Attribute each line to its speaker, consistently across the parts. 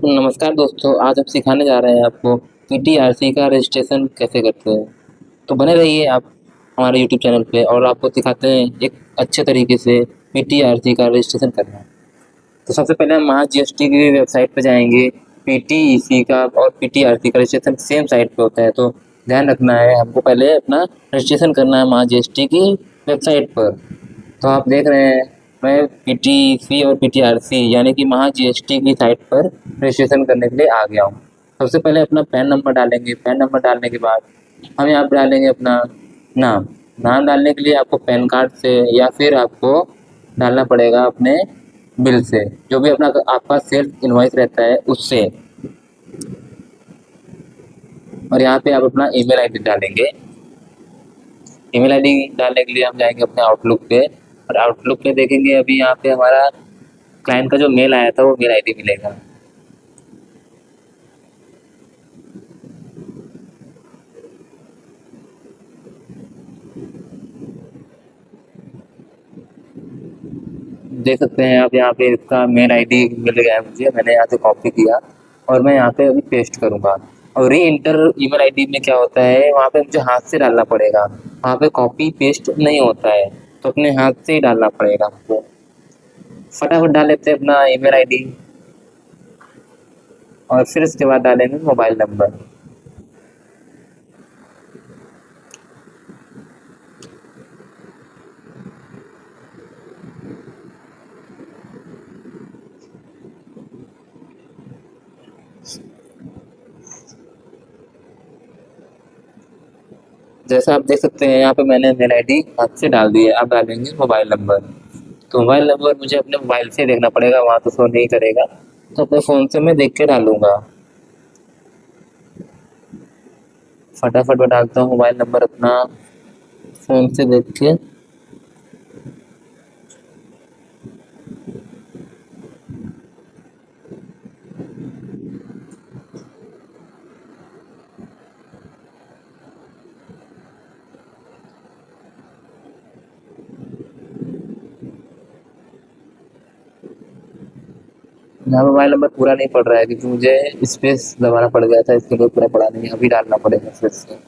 Speaker 1: नमस्कार दोस्तों, आज हम सिखाने जा रहे हैं आपको पीटीआरसी का रजिस्ट्रेशन कैसे करते हैं। तो बने रहिए आप हमारे यूट्यूब चैनल पे और आपको सिखाते हैं एक अच्छे तरीके से पीटीआरसी का रजिस्ट्रेशन करना। तो सबसे पहले हम महा जीएसटी की वेबसाइट पे जाएंगे। पीटीईसी का और पीटीआरसी का रजिस्ट्रेशन सेम साइट पे होता है, तो ध्यान रखना है हमको पहले अपना रजिस्ट्रेशन करना है महा जीएसटी की वेबसाइट पर। तो आप देख रहे हैं मैं पीटीसी और पीटीआरसी यानी कि महा जीएसटी की साइट पर रजिस्ट्रेशन करने के लिए आ गया हूँ। सबसे पहले अपना पैन नंबर डालेंगे। पैन नंबर डालने के बाद हम यहाँ पर डालेंगे अपना नाम। नाम डालने के लिए आपको पैन कार्ड से या फिर आपको डालना पड़ेगा अपने बिल से, जो भी अपना आपका सेल्फ इनवॉइस रहता है उससे। और यहाँ पे आप अपना ईमेल आईडी डालेंगे। ईमेल आईडी डालने के लिए हम जाएंगे अपने आउटलुक पे और आउटलुक पे देखेंगे अभी यहाँ पे हमारा क्लाइंट का जो मेल आया था वो मेल आईडी मिलेगा। देख सकते हैं आप यहाँ पे इसका मेल आईडी मिल गया है मुझे। मैंने यहाँ से कॉपी किया और मैं यहाँ पे अभी पेस्ट करूँगा। और री इंटर ईमेल आईडी में क्या होता है, वहाँ पे मुझे हाथ से डालना पड़ेगा। वहाँ पे कॉपी पेस्ट नहीं होता है, तो अपने हाथ से ही डालना पड़ेगा हमको। फटाफट डाल लेते हैं अपना ईमेल आईडी और फिर इसके बाद डालेंगे मोबाइल नंबर। जैसा आप देख सकते हैं यहाँ पे मैंने मेल आईडी हाथ से डाल दी है। अब डालेंगे मोबाइल नंबर। तो मोबाइल नंबर मुझे अपने मोबाइल से देखना पड़ेगा, वहाँ तो शो नहीं करेगा, तो अपने फ़ोन से मैं देख के डालूंगा। फटाफट मैं डालता हूँ मोबाइल नंबर अपना फ़ोन से देख के। यहाँ मोबाइल नंबर पूरा नहीं पड़ रहा है क्योंकि मुझे स्पेस दबाना पड़ गया था, इसके लिए पूरा पड़ा नहीं। अभी डालना पड़ेगा फिर से।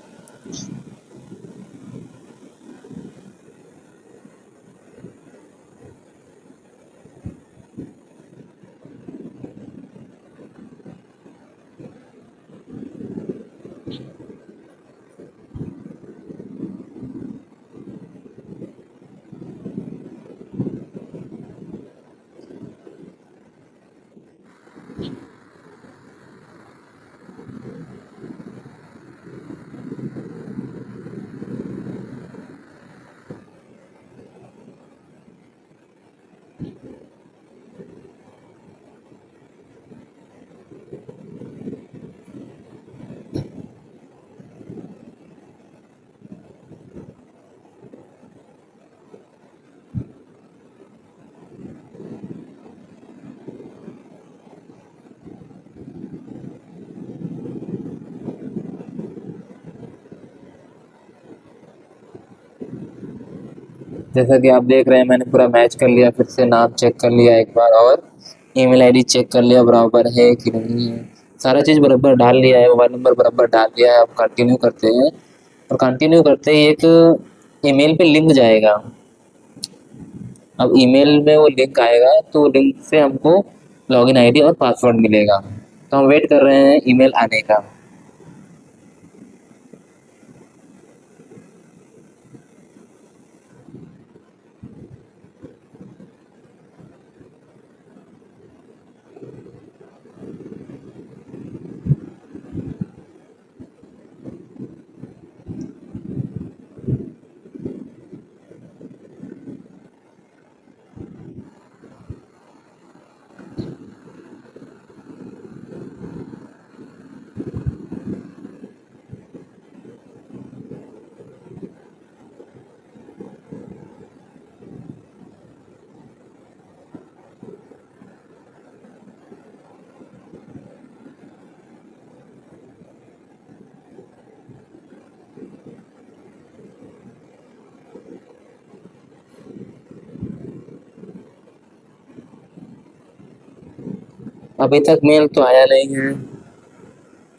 Speaker 1: जैसा कि आप देख रहे हैं मैंने पूरा मैच कर लिया। फिर से नाम चेक कर लिया एक बार और ईमेल आईडी चेक कर लिया बराबर है कि नहीं है। सारा चीज़ बराबर डाल लिया है, मोबाइल नंबर बराबर डाल लिया है। अब कंटिन्यू करते हैं और कंटिन्यू करते ही एक ईमेल पे लिंक जाएगा। अब ईमेल में वो लिंक आएगा तो लिंक से हमको लॉगिन आईडी और पासवर्ड मिलेगा। तो हम वेट कर रहे हैं ईमेल आने का। अभी तक मेल तो आया नहीं है।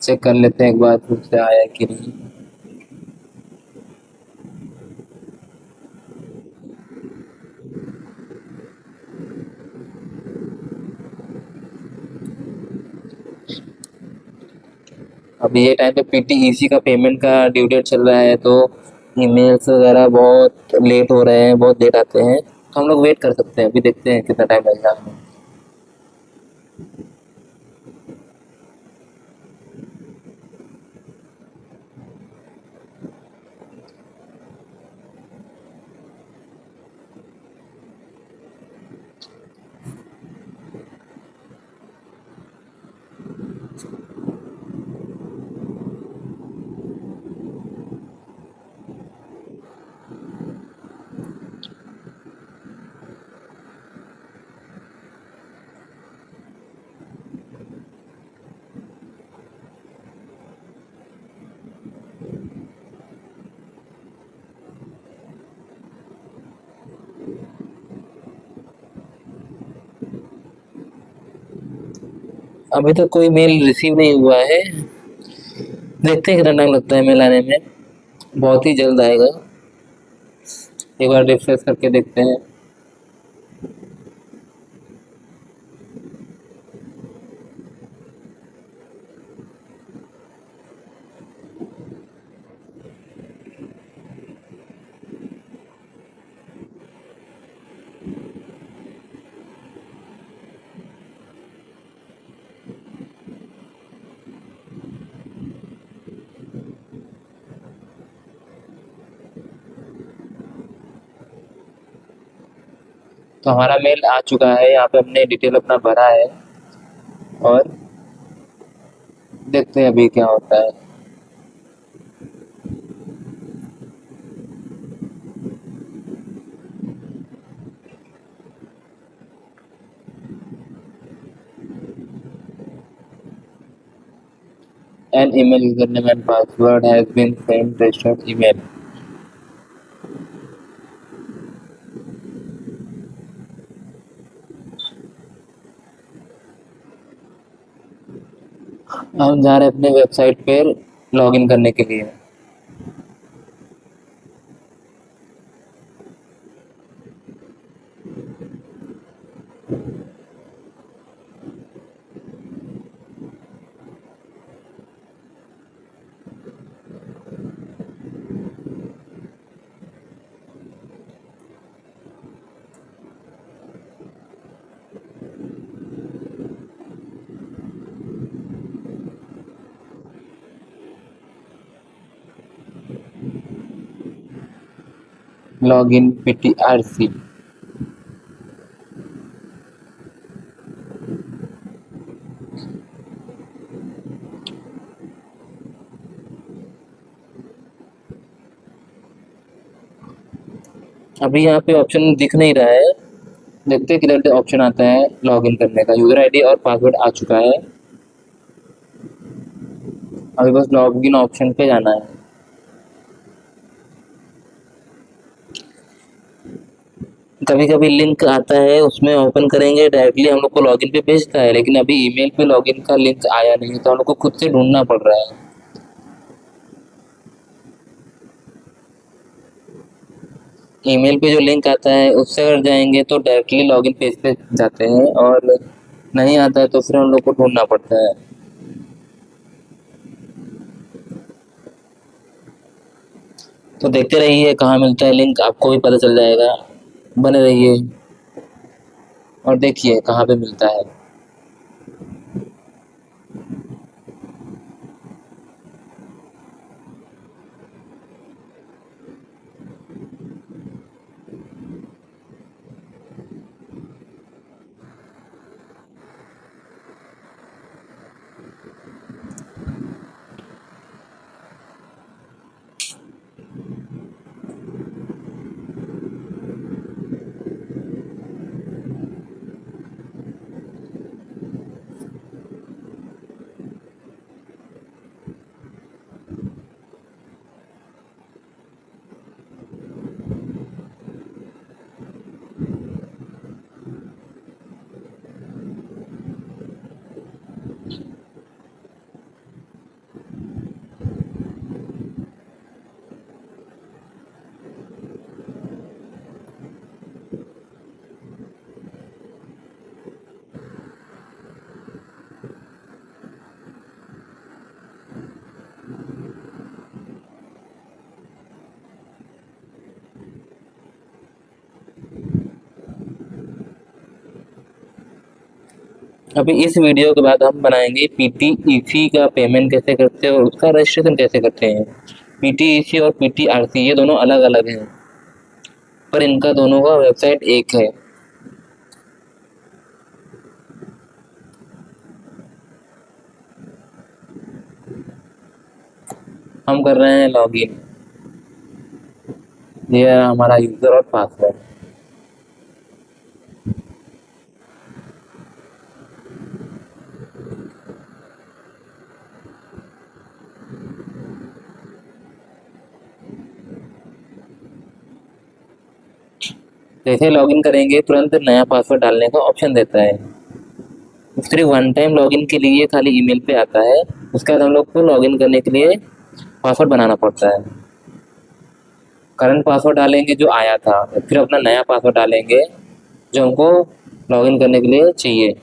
Speaker 1: चेक कर लेते हैं एक बार फिर से आया कि नहीं। अभी ये टाइम पे पीटीईसी का पेमेंट का ड्यू डेट चल रहा है, तो ईमेल्स वगैरह बहुत लेट हो रहे हैं, बहुत लेट आते हैं। तो हम लोग वेट कर सकते हैं, अभी देखते हैं कितना टाइम लगेगा हमें। अभी तक कोई मेल रिसीव नहीं हुआ है। देखते हैं कितना टाइम लगता है मेल आने में। बहुत ही जल्द आएगा। एक बार रिफ्रेश करके देखते हैं। तो हमारा मेल आ चुका है, यहाँ पे हमने डिटेल अपना भरा है। और देखते हैं अभी क्या होता है। An email username and password has been sent registered email। हम जा रहे हैं अपने वेबसाइट पे लॉगिन करने के लिए। Login PTRC. अभी यहाँ पे ऑप्शन दिख नहीं रहा है। देखते हैं किधर ऑप्शन आता है लॉगिन करने का। यूजर आईडी और पासवर्ड आ चुका है। अभी बस लॉगिन ऑप्शन पे जाना है। कभी कभी लिंक आता है, उसमें ओपन करेंगे डायरेक्टली हम लोग को लॉगिन पे भेजता है, लेकिन अभी ईमेल पे लॉगिन का लिंक आया नहीं है, तो हम लोग को खुद से ढूंढना पड़ रहा है। ईमेल पे जो लिंक आता है उससे अगर जाएंगे तो डायरेक्टली लॉगिन पेज पे जाते हैं, और नहीं आता है तो फिर हम लोग को ढूंढना पड़ता है। तो देखते रहिए कहाँ मिलता है लिंक, आपको भी पता चल जाएगा। बने रहिए और देखिए कहाँ पे मिलता है। अभी इस वीडियो के बाद हम बनाएंगे पीटीईसी का पेमेंट कैसे करते हैं और उसका रजिस्ट्रेशन कैसे करते हैं। पीटीईसी और पीटीआरसी ये दोनों अलग अलग हैं, पर इनका दोनों का वेबसाइट एक है। हम कर रहे हैं लॉगिन। ये है हमारा यूज़र और पासवर्ड। जैसे लॉगिन करेंगे तुरंत नया पासवर्ड डालने का ऑप्शन देता है। सिर्फ वन टाइम लॉगिन के लिए खाली ईमेल पे आता है, उसके बाद हम लोग को लॉगिन करने के लिए पासवर्ड बनाना पड़ता है। करंट पासवर्ड डालेंगे जो आया था, फिर अपना नया पासवर्ड डालेंगे जो हमको लॉगिन करने के लिए चाहिए।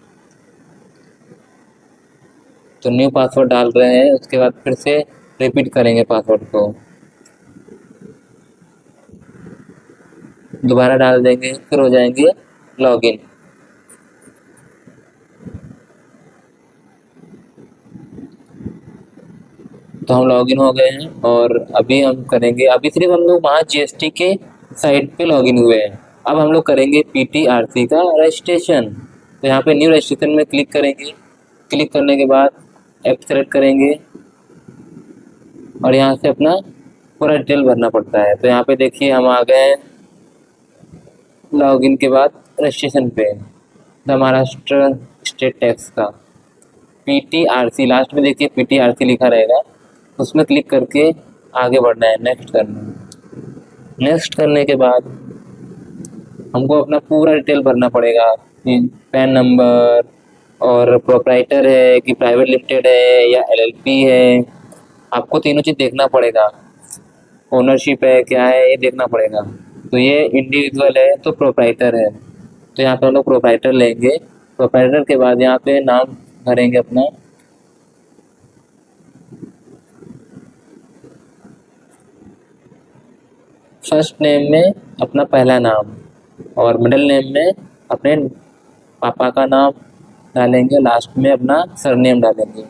Speaker 1: तो न्यू पासवर्ड डाल रहे हैं, उसके बाद फिर से रिपीट करेंगे पासवर्ड को, दोबारा डाल देंगे, फिर हो जाएंगे लॉगिन। तो हम लॉगिन हो गए हैं और अभी हम करेंगे, अभी सिर्फ हम लोग वहाँ जीएसटी के साइट पे लॉगिन हुए हैं। अब हम लोग करेंगे पीटीआरसी का रजिस्ट्रेशन। तो यहाँ पे न्यू रजिस्ट्रेशन में क्लिक करेंगे। क्लिक करने के बाद ऐप सेलेक्ट करेंगे और यहाँ से अपना पूरा डिटेल भरना पड़ता है। तो यहाँ पे देखिए हम आ गए हैं लॉगिन के बाद रजिस्ट्रेशन पे, द महाराष्ट्र स्टेट टैक्स का पीटीआरसी, लास्ट में देखिए पीटीआरसी लिखा रहेगा, उसमें क्लिक करके आगे बढ़ना है, नेक्स्ट करना है। नेक्स्ट करने के बाद हमको अपना पूरा डिटेल भरना पड़ेगा, पैन नंबर और प्रोप्राइटर है कि प्राइवेट लिमिटेड है या एलएलपी है, आपको तीनों चीज़ देखना पड़ेगा। ओनरशिप है क्या है ये देखना पड़ेगा। तो ये इंडिविजुअल है तो प्रोप्राइटर है, तो यहाँ पे हम लोग प्रोप्राइटर लेंगे। प्रोप्राइटर के बाद यहाँ पे नाम भरेंगे अपना, फर्स्ट नेम में अपना पहला नाम और मिडिल नेम में अपने पापा का नाम डालेंगे, लास्ट में अपना सरनेम डालेंगे।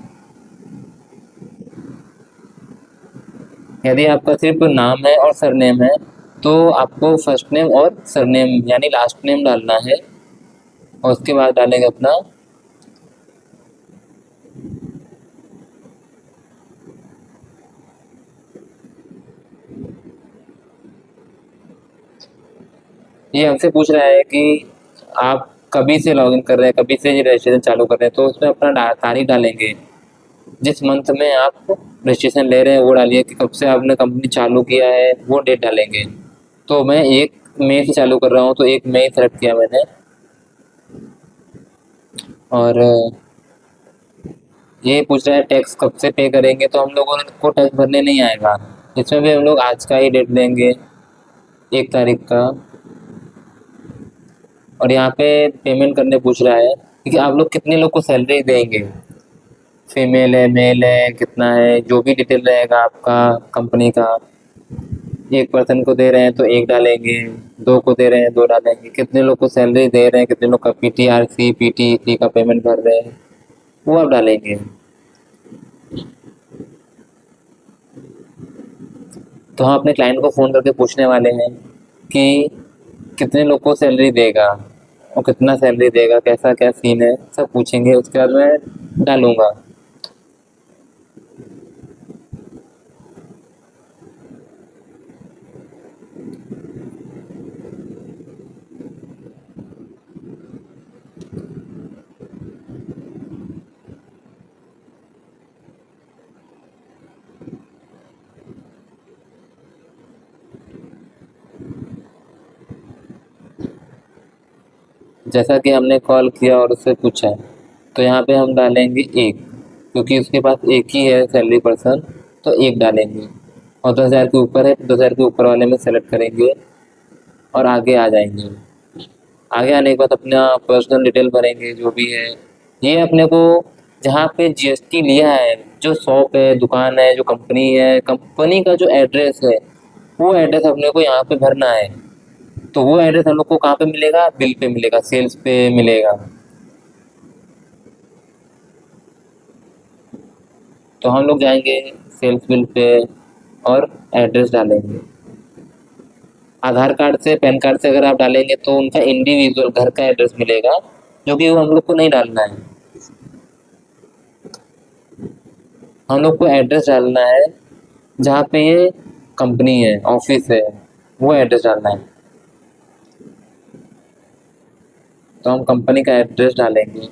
Speaker 1: यदि आपका सिर्फ नाम है और सरनेम है तो आपको फर्स्ट नेम और सरनेम यानी लास्ट नेम डालना है और उसके बाद डालेंगे अपना ये हमसे पूछ रहा है कि आप कभी से लॉगिन कर रहे हैं, कभी से रजिस्ट्रेशन चालू कर रहे हैं, तो उसमें अपना तारीख डालेंगे, जिस मंथ में आप रजिस्ट्रेशन ले रहे हैं वो डालिए, कि कब से आपने कंपनी चालू किया है वो डेट डालेंगे। तो मैं 1 मई से चालू कर रहा हूँ, तो 1 मई सेलेक्ट किया मैंने। और ये पूछ रहा है टैक्स कब से पे करेंगे, तो हम लोगों को टैक्स भरने नहीं आएगा, इसमें भी हम लोग आज का ही डेट देंगे, 1 तारीख का। और यहाँ पे पेमेंट करने पूछ रहा है कि आप लोग कितने लोग को सैलरी देंगे, फीमेल है मेल है कितना है, जो भी डिटेल रहेगा आपका कंपनी का। 1 पर्सन को दे रहे हैं तो 1 डालेंगे, 2 को दे रहे हैं 2 डालेंगे, कितने लोग को सैलरी दे रहे हैं, कितने लोग का पीटीआरसी पीटीईसी का पेमेंट भर रहे हैं वो आप डालेंगे। तो हम अपने क्लाइंट को फ़ोन करके पूछने वाले हैं कि कितने लोग को सैलरी देगा और कितना सैलरी देगा, कैसा क्या सीन है, सब पूछेंगे, उसके बाद मैं डालूँगा। जैसा कि हमने कॉल किया और उससे पूछा, तो यहाँ पे हम डालेंगे 1, क्योंकि उसके पास 1 ही है सैलरी पर्सन, तो 1 डालेंगे। और 10,000 के ऊपर है तो 10,000 के ऊपर वाले में सेलेक्ट करेंगे और आगे आ जाएंगे। आगे आने के बाद अपना पर्सनल डिटेल भरेंगे जो भी है। ये अपने को जहाँ पे जीएसटी लिया है, जो शॉप है, दुकान है, जो कंपनी है, कंपनी का जो एड्रेस है वो एड्रेस अपने को यहाँ पे भरना है। तो वो एड्रेस हम लोग को कहाँ पे मिलेगा, बिल पे मिलेगा, सेल्स पे मिलेगा। तो हम लोग जाएंगे सेल्स बिल पे और एड्रेस डालेंगे। आधार कार्ड से पैन कार्ड से अगर आप डालेंगे तो उनका इंडिविजुअल घर का एड्रेस मिलेगा, जो कि वो हम लोग को नहीं डालना है। हम लोग को एड्रेस डालना है जहाँ पे ये कंपनी है, ऑफिस है, वो एड्रेस डालना है। तो हम कंपनी का एड्रेस डालेंगे।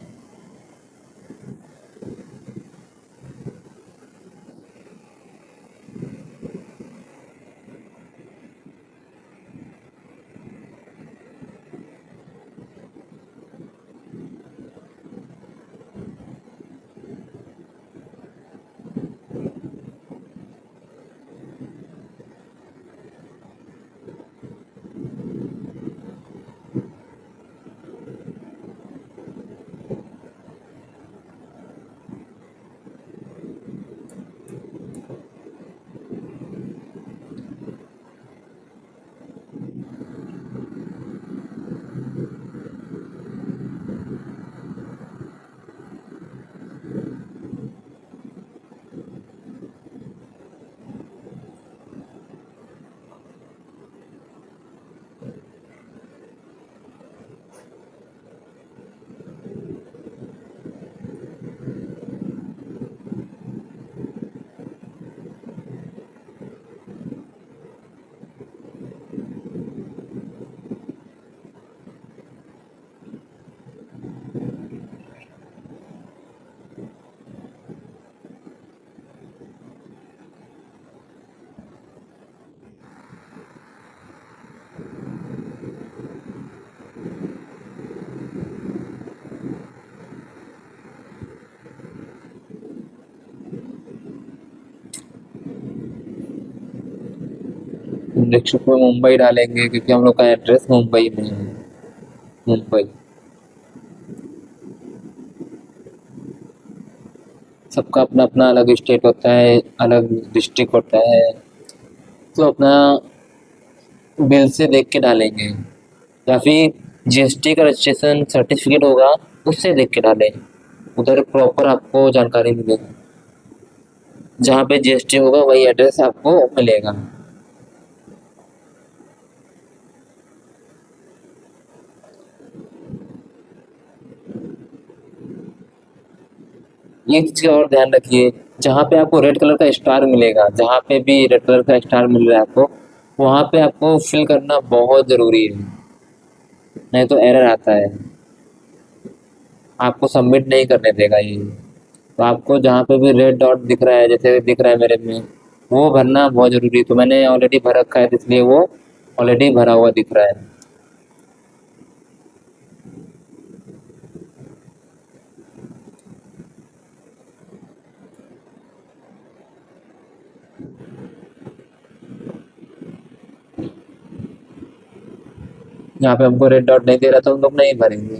Speaker 1: नेक्स्ट पे मुंबई डालेंगे क्योंकि हम लोग का एड्रेस मुंबई में है। मुंबई। सबका अपना अपना अलग स्टेट होता है, अलग डिस्ट्रिक्ट होता है, तो अपना बिल से देख के डालेंगे, या फिर जीएसटी का रजिस्ट्रेशन सर्टिफिकेट होगा उससे देख के डालें। उधर प्रॉपर आपको जानकारी मिलेगी, जहाँ पे जीएसटी होगा वही एड्रेस आपको मिलेगा। ये चीज़ का और ध्यान रखिए, जहाँ पे आपको रेड कलर का स्टार मिलेगा, जहाँ पे भी रेड कलर का स्टार मिल रहा है आपको, वहाँ पे आपको फिल करना बहुत ज़रूरी है, नहीं तो एरर आता है, आपको सबमिट नहीं करने देगा ये। तो आपको जहाँ पे भी रेड डॉट दिख रहा है, जैसे दिख रहा है मेरे में, वो भरना बहुत ज़रूरी है। तो मैंने ऑलरेडी भर रखा है, इसलिए वो ऑलरेडी भरा हुआ दिख रहा है। यहाँ पे हमको रेड डॉट नहीं दे रहा तो हम लोग नहीं भरेंगे।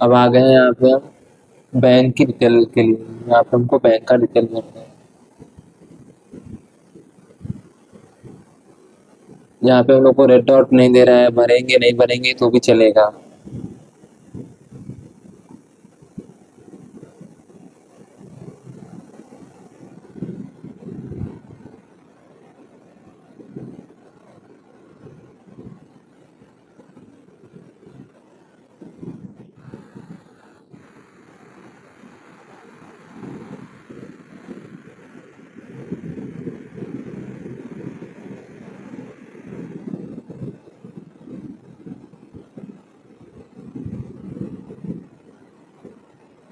Speaker 1: अब आ गए हैं यहाँ पे हम बैंक की डिटेल के लिए। यहाँ पे हमको बैंक का डिटेल भरना है। यहाँ पे हम लोग को रेड डॉट नहीं दे रहा है, भरेंगे नहीं भरेंगे तो भी चलेगा।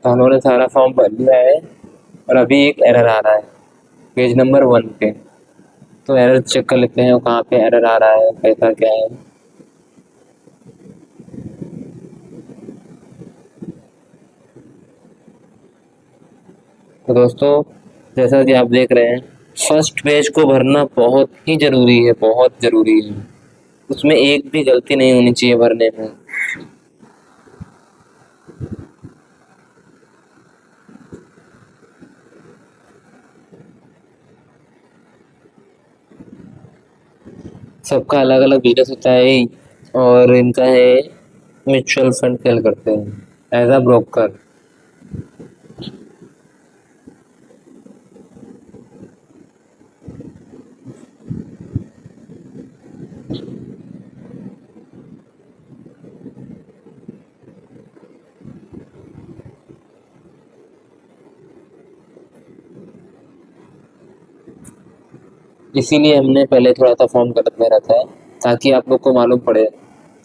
Speaker 1: तो हम लोगों ने सारा फॉर्म भर लिया है, और अभी एक एरर आ रहा है पेज नंबर 1 पे। तो एरर चेक कर लेते हैं वो कहाँ पे एरर आ रहा है, कैसा क्या है। तो दोस्तों, जैसा कि आप देख रहे हैं, फर्स्ट पेज को भरना बहुत ही ज़रूरी है, बहुत ज़रूरी है। उसमें एक भी गलती नहीं होनी चाहिए भरने में। सबका अलग अलग बिजनेस होता है, और इनका है म्यूचुअल फंड सेल करते हैं एज अ ब्रोकर। इसीलिए हमने पहले थोड़ा सा फॉर्म गलत में रखा है, ताकि आप लोग को मालूम पड़े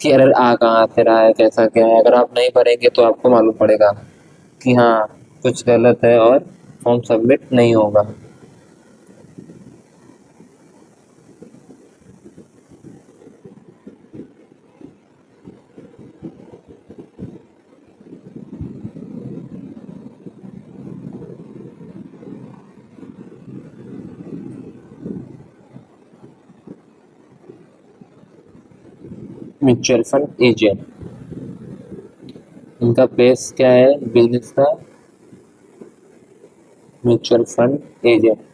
Speaker 1: कि एरर आ कहाँ से रहा है, कैसा क्या है। अगर आप नहीं भरेंगे तो आपको मालूम पड़ेगा कि हाँ कुछ गलत है और फॉर्म सबमिट नहीं होगा। म्यूचुअल फंड एजेंट, इनका बेस क्या है बिजनेस का? Mutual fund agent.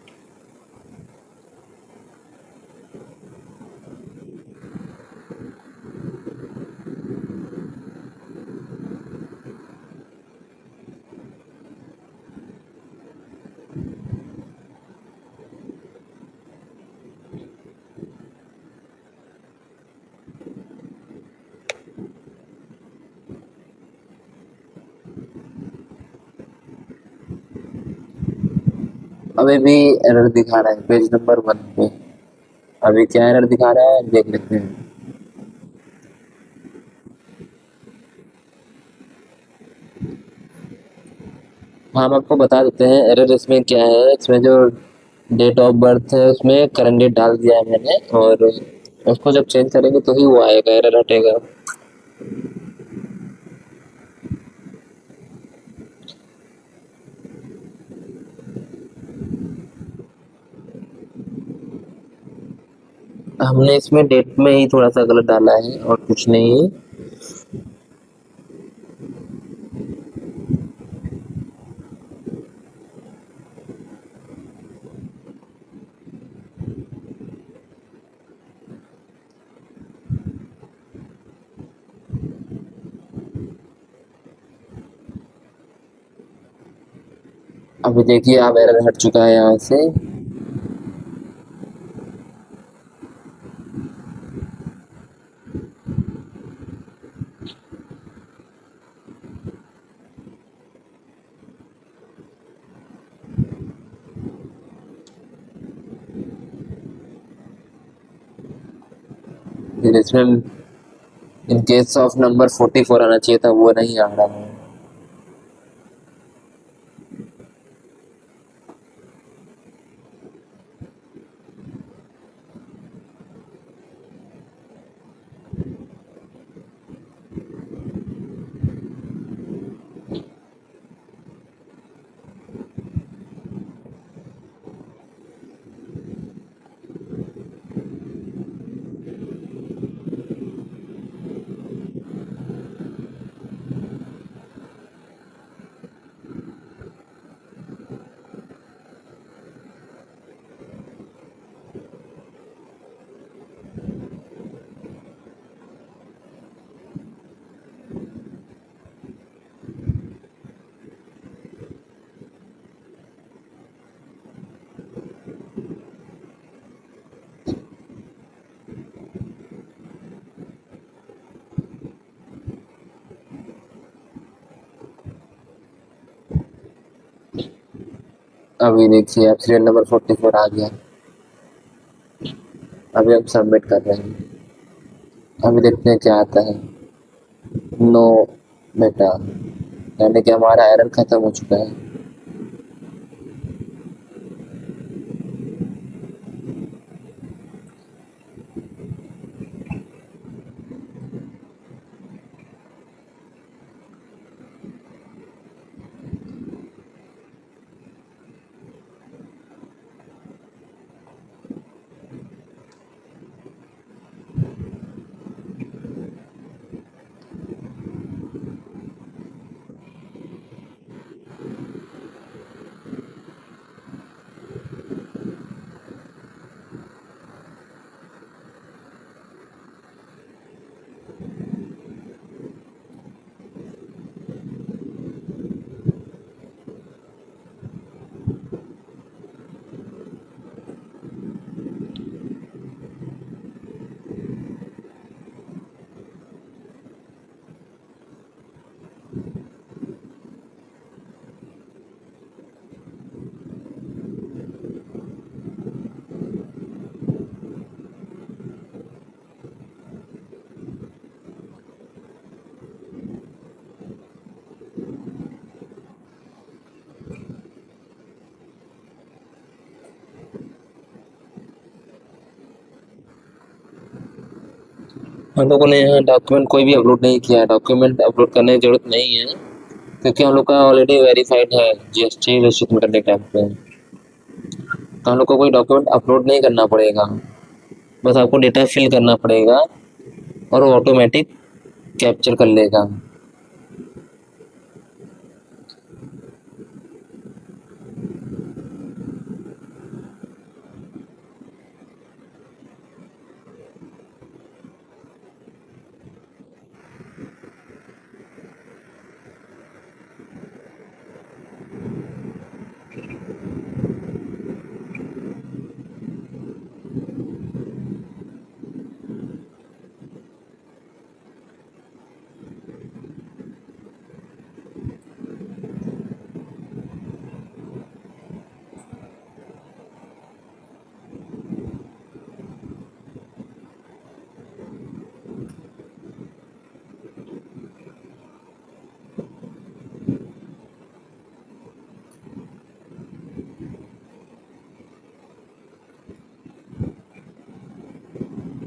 Speaker 1: अभी भी एरर दिखा रहा है पेज नंबर 1 पे। अभी क्या एरर दिखा रहा है देख लेते हैं। हाँ, हम आपको बता देते हैं एरर इसमें क्या है। इसमें जो डेट ऑफ बर्थ है उसमें करंट डेट डाल दिया है मैंने, और उसको जब चेंज करेंगे तो ही वो आएगा, एरर हटेगा। हमने इसमें डेट में ही थोड़ा सा गलत डाला है और कुछ नहीं है। अभी देखिए आप, एरर हट चुका है यहाँ से। फिर इसमें इन केस ऑफ नंबर 44 आना चाहिए था, वो नहीं आ रहा है। अभी देखिए अब सीरियल नंबर 44 आ गया। अभी हम सबमिट कर रहे हैं। अभी देखते हैं क्या आता है। नो बेटा, यानी कि हमारा एरर खत्म हो चुका है। हम लोगों ने यहाँ डॉक्यूमेंट कोई भी अपलोड नहीं किया है, डॉक्यूमेंट अपलोड करने की ज़रूरत नहीं है क्योंकि हम लोग का ऑलरेडी वेरीफाइड है जीएसटी रजिस्ट्रेशन करने के टाइम पे। तो हम लोग को कोई डॉक्यूमेंट अपलोड नहीं करना पड़ेगा, बस आपको डेटा फिल करना पड़ेगा और वो ऑटोमेटिक कैप्चर कर लेगा।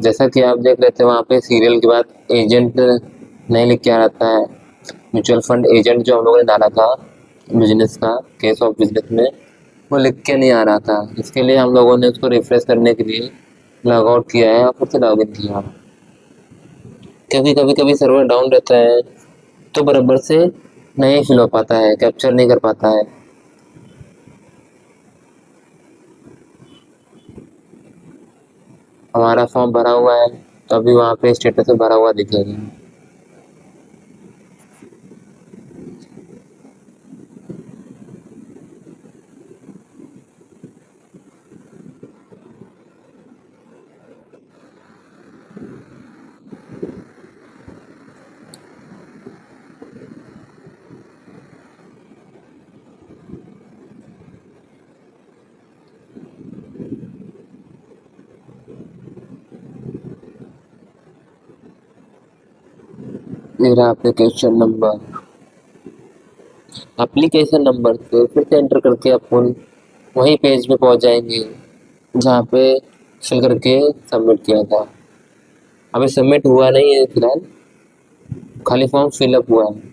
Speaker 1: जैसा कि आप देख रहे थे वहाँ पे सीरियल के बाद एजेंट नहीं लिख के आ रहा है। म्यूचुअल फंड एजेंट जो हम लोगों ने डाला था बिजनेस का केस ऑफ बिजनेस में, वो लिख के नहीं आ रहा था। इसके लिए हम लोगों ने उसको रिफ्रेश करने के लिए लॉग आउट किया है और फिर से लॉग इन किया, क्योंकि कभी कभी सर्वर डाउन रहता है तो बराबर से नहीं फिल हो पाता है, कैप्चर नहीं कर पाता है। हमारा फॉर्म भरा हुआ है तो अभी वहाँ पे स्टेटस में भरा हुआ दिखेगा। मेरा एप्लीकेशन नंबर से फिर से एंटर करके अपन वही पेज पे पहुंच जाएंगे जहाँ पे फिल करके सबमिट किया था। अभी सबमिट हुआ नहीं है फिलहाल, खाली फॉर्म फिलअप हुआ है।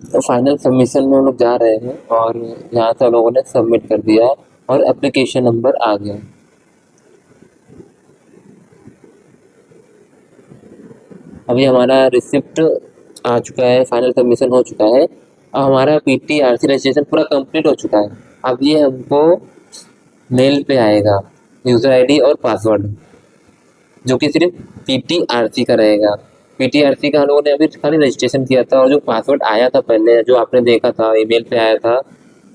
Speaker 1: तो फाइनल सबमिशन में हम लोग जा रहे हैं और यहाँ से हम लोगों ने सबमिट कर दिया और एप्लीकेशन नंबर आ गया। अभी हमारा रिसिप्ट आ चुका है, फाइनल सबमिशन हो चुका है और हमारा पीटीआरसी रजिस्ट्रेशन पूरा कंप्लीट हो चुका है। अब ये हमको मेल पे आएगा यूज़र आईडी और पासवर्ड, जो कि सिर्फ पीटीआरसी का रहेगा। पीटीआरसी का हम लोगों ने अभी खाली रजिस्ट्रेशन किया था और जो पासवर्ड आया था पहले जो आपने देखा था ईमेल पे आया था,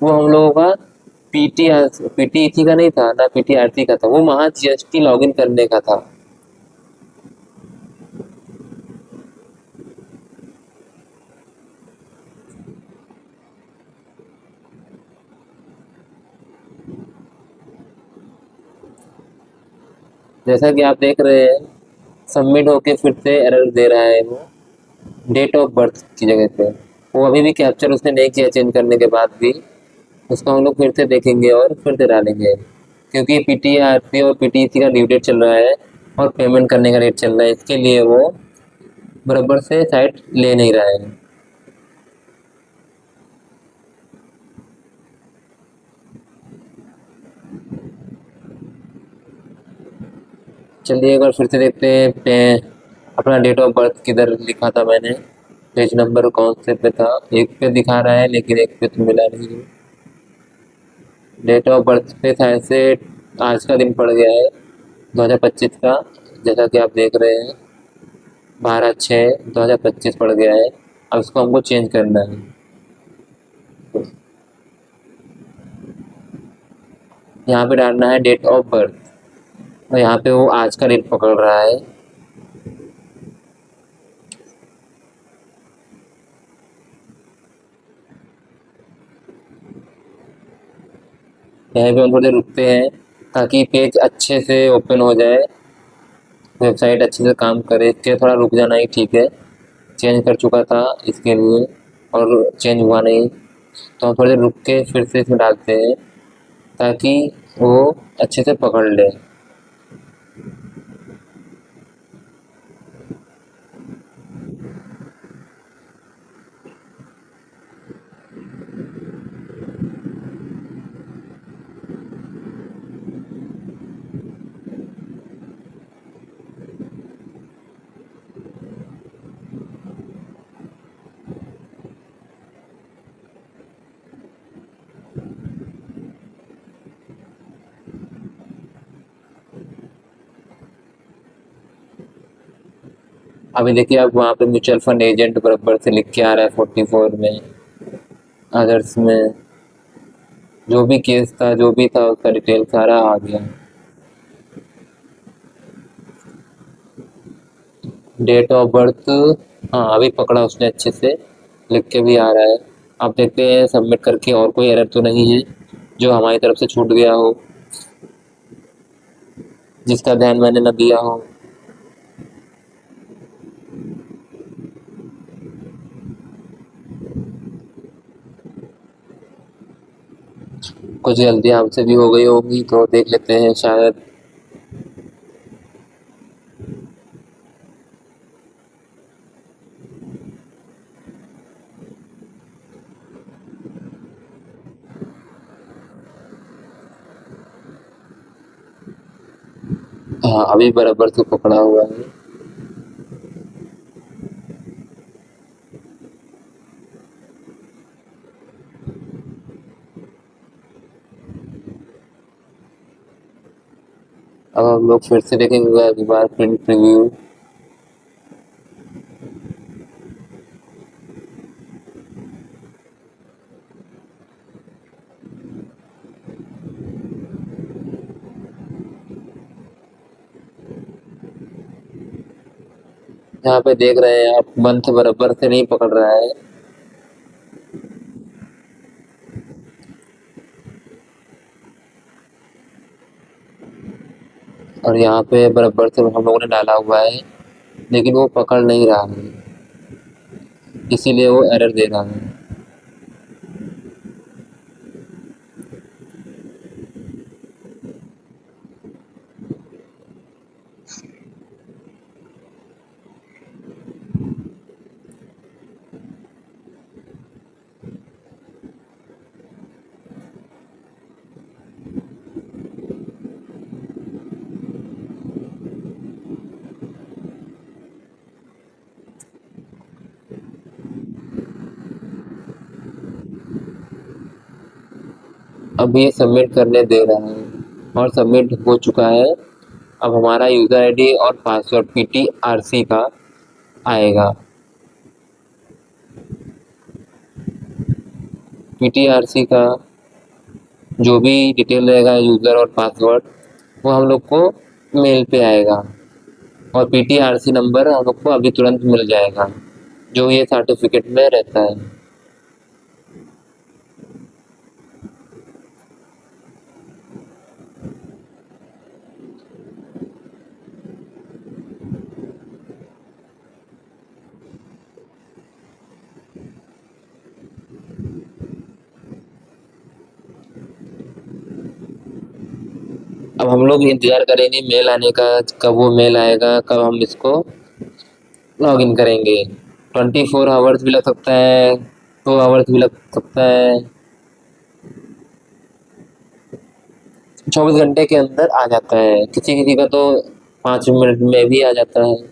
Speaker 1: वो हम लोगों का पीटीईसी का नहीं था ना पीटीआरसी का था, वो वहाँ जीएसटी लॉगिन करने का था। जैसा कि आप देख रहे हैं सबमिट होके फिर से एरर दे रहा है वो डेट ऑफ बर्थ की जगह पे। वो अभी भी कैप्चर उसने नहीं किया चेंज करने के बाद भी, उसको हम लोग फिर से देखेंगे और फिर से डालेंगे, क्योंकि पीटीआरसी और पीटीसी का ड्यू डेट चल रहा है और पेमेंट करने का डेट चल रहा है, इसके लिए वो बराबर से साइट ले नहीं रहा है। चलिए एक बार फिर से देखते हैं अपना डेट ऑफ बर्थ किधर लिखा था मैंने, पेज नंबर कौन से पे था, एक पे दिखा रहा है लेकिन एक पे तो मिला नहीं। डेट ऑफ बर्थ पे था ऐसे, आज का दिन पड़ गया है 2025 का, जैसा कि आप देख रहे हैं 12/6/2025 पड़ गया है। अब इसको हमको चेंज करना है। यहाँ पे डालना है डेट ऑफ बर्थ, और यहाँ पे वो आज का डेट पकड़ रहा है। यहाँ पे हम थोड़ी देर रुकते हैं ताकि पेज अच्छे से ओपन हो जाए, वेबसाइट अच्छे से काम करे, इसके थोड़ा रुक जाना ही ठीक है। चेंज कर चुका था इसके लिए और चेंज हुआ नहीं, तो हम थोड़ी देर रुक के फिर से इसमें डालते हैं ताकि वो अच्छे से पकड़ ले। अभी देखिए अब वहाँ पे म्यूचुअल फंड एजेंट बराबर से लिख के आ रहा है 44 में, अदर्स में जो भी केस था जो भी था उसका डिटेल सारा आ गया। डेट ऑफ बर्थ, हाँ अभी पकड़ा उसने अच्छे से, लिख के भी आ रहा है। आप देखते हैं सबमिट करके और कोई एरर तो नहीं है जो हमारी तरफ से छूट गया हो, जिसका ध्यान मैंने न दिया हो। कुछ गलती हमसे भी हो गई होगी तो देख लेते हैं शायद। हाँ अभी बराबर से पकड़ा हुआ है। अब हम लोग फिर से देखेंगे एक बार प्रिंट प्रीव्यू। यहाँ पे देख रहे हैं आप मंथ बराबर से नहीं पकड़ रहा है। और यहाँ पे बराबर से हम लोगों ने डाला हुआ है लेकिन वो पकड़ नहीं रहा है, इसीलिए वो एरर दे रहा है। अब ये सबमिट करने दे रहा है और सबमिट हो चुका है। अब हमारा यूज़र आईडी और पासवर्ड पीटीआरसी का आएगा। पीटीआरसी का जो भी डिटेल रहेगा यूज़र और पासवर्ड वो हम लोग को मेल पे आएगा, और पीटीआरसी नंबर हम लोग को अभी तुरंत मिल जाएगा जो ये सर्टिफिकेट में रहता है। अब हम लोग इंतज़ार करेंगे मेल आने का, कब वो मेल आएगा, कब हम इसको लॉग इन करेंगे। 24 आवर्स भी लग सकता है, 2 आवर्स भी लग सकता है, 24 घंटे के अंदर आ जाता है, किसी किसी का तो 5 मिनट में भी आ जाता है।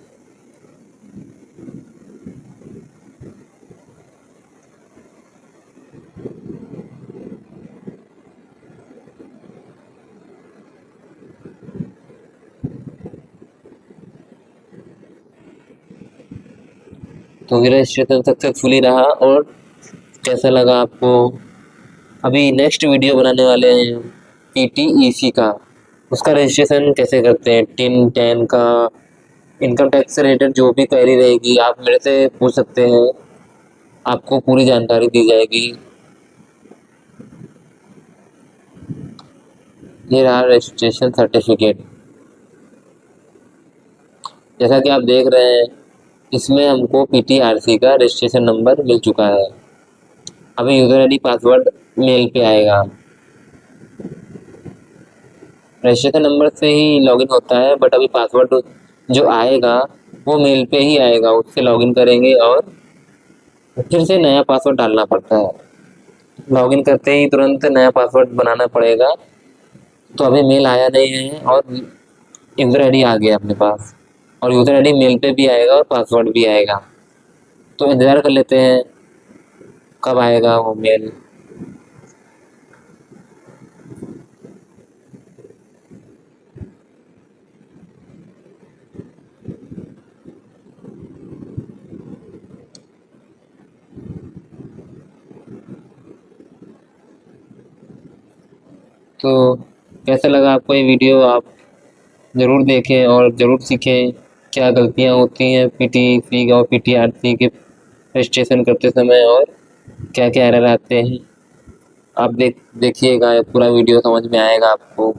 Speaker 1: तो मेरा रजिस्ट्रेशन सक्सेसफुली रहा। और कैसा लगा आपको? अभी नेक्स्ट वीडियो बनाने वाले हैं PTEC का, उसका रजिस्ट्रेशन कैसे करते हैं, टिन 10 का, इनकम टैक्स से रिलेटेड जो भी क्वेरी रहेगी आप मेरे से पूछ सकते हैं, आपको पूरी जानकारी दी जाएगी। ये रहा रजिस्ट्रेशन सर्टिफिकेट। जैसा कि आप देख रहे हैं, इसमें हमको PTRC का रजिस्ट्रेशन नंबर मिल चुका है। अभी यूज़र ID पासवर्ड मेल पे आएगा। रजिस्ट्रेशन नंबर से ही लॉगिन होता है, बट अभी पासवर्ड जो आएगा वो मेल पे ही आएगा, उससे लॉगिन करेंगे और फिर से नया पासवर्ड डालना पड़ता है। लॉगिन करते ही तुरंत नया पासवर्ड बनाना पड़ेगा। तो अभी मेल आया नहीं है और यूज़र ID आ गया अपने पास, और यूज़र ID मेल पे भी आएगा और पासवर्ड भी आएगा। तो इंतज़ार कर लेते हैं कब आएगा वो मेल। तो कैसा लगा आपको ये वीडियो? आप ज़रूर देखें और ज़रूर सीखें क्या गलतियाँ होती हैं PTC और PTRC के रजिस्ट्रेशन करते समय, और क्या क्या एरर आते हैं। आप देखिएगा, पूरा वीडियो समझ में आएगा आपको।